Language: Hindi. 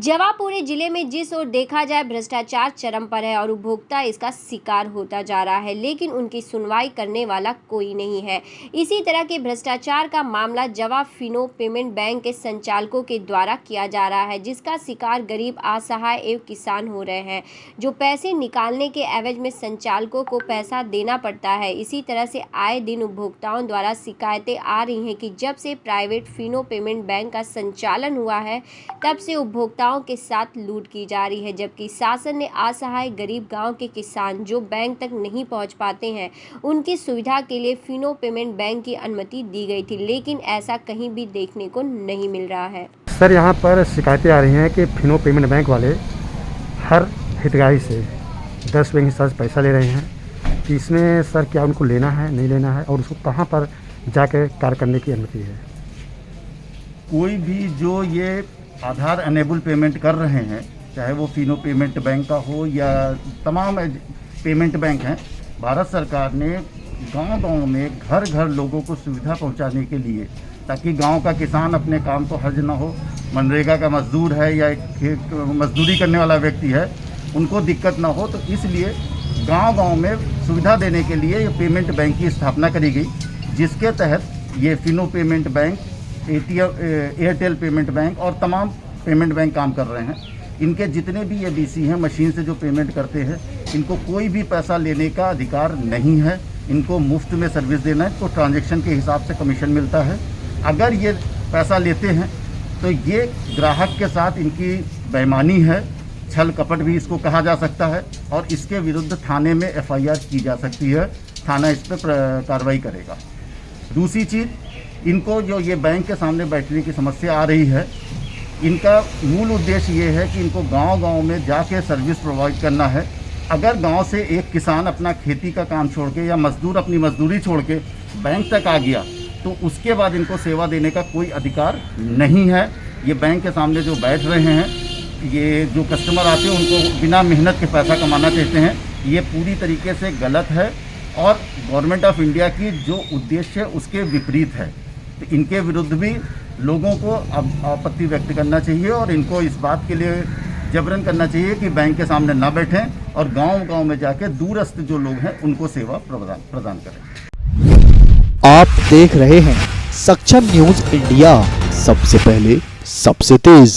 जवापुरी जिले में जिस ओर देखा जाए भ्रष्टाचार चरम पर है और उपभोक्ता इसका शिकार होता जा रहा है, लेकिन उनकी सुनवाई करने वाला कोई नहीं है। इसी तरह के भ्रष्टाचार का मामला जवा फिनो पेमेंट बैंक के संचालकों के द्वारा किया जा रहा है, जिसका शिकार गरीब, असहाय एवं किसान हो रहे हैं, जो पैसे निकालने के एवज में संचालकों को पैसा देना पड़ता है। इसी तरह से आए दिन उपभोक्ताओं द्वारा शिकायतें आ रही हैं कि जब से प्राइवेट फिनो पेमेंट बैंक का संचालन हुआ है, तब से उपभोक्ताओं के साथ लूट की जा रही है, जबकि शासन ने असहाय गरीब गांव के किसान जो बैंक तक नहीं पहुंच पाते हैं, उनकी सुविधा के लिए फिनो पेमेंट बैंक की अनुमति दी गई थी, लेकिन ऐसा कहीं भी देखने को नहीं मिल रहा है। सर, यहाँ पर शिकायतें आ रही हैं कि फिनो पेमेंट बैंक वाले हर हितग्राही से 10 बैंक हिस्सा से पैसा ले रहे हैं कि इसमें सर क्या उनको लेना है, नहीं लेना है और उसको कहाँ पर जाकर कार्य करने की अनुमति है। कोई भी जो ये आधार अनेबल पेमेंट कर रहे हैं, चाहे वो फिनो पेमेंट बैंक का हो या तमाम पेमेंट बैंक हैं, भारत सरकार ने गांव-गांव में घर घर लोगों को सुविधा पहुंचाने के लिए, ताकि गांव का किसान अपने काम को हर्ज ना हो, मनरेगा का मजदूर है या मजदूरी करने वाला व्यक्ति है, उनको दिक्कत ना हो, तो इसलिए गांव-गांव में सुविधा देने के लिए ये पेमेंट बैंक की स्थापना करी गई, जिसके तहत ये Fino payment bank, Airtel payment bank और तमाम पेमेंट बैंक काम कर रहे हैं। इनके जितने भी ये बीसी हैं, मशीन से जो पेमेंट करते हैं, इनको कोई भी पैसा लेने का अधिकार नहीं है। इनको मुफ्त में सर्विस देना है, तो ट्रांजैक्शन के हिसाब से कमीशन मिलता है। अगर ये पैसा लेते हैं तो ये ग्राहक के साथ इनकी बेईमानी है, छल कपट भी इसको कहा जा सकता है और इसके विरुद्ध थाने में FIR की जा सकती है। थाना इस पर कार्रवाई करेगा। दूसरी चीज़, इनको जो ये बैंक के सामने बैठने की समस्या आ रही है, इनका मूल उद्देश्य ये है कि इनको गांव-गांव में जाके सर्विस प्रोवाइड करना है। अगर गांव से एक किसान अपना खेती का काम छोड़ के या मजदूर अपनी मजदूरी छोड़ के बैंक तक आ गया, तो उसके बाद इनको सेवा देने का कोई अधिकार नहीं है। ये बैंक के सामने जो बैठ रहे हैं, ये जो कस्टमर आते हैं उनको बिना मेहनत के पैसा कमाना चाहते हैं, ये पूरी तरीके से गलत है और गवर्नमेंट ऑफ इंडिया की जो उद्देश्य है उसके विपरीत है। तो इनके विरुद्ध भी लोगों को अब आपत्ति व्यक्त करना चाहिए और इनको इस बात के लिए जबरन करना चाहिए कि बैंक के सामने ना बैठें और गांव-गांव में जाके दूरस्थ जो लोग हैं उनको सेवा प्रदान करें। आप देख रहे हैं सक्षम न्यूज इंडिया, सबसे पहले सबसे तेज।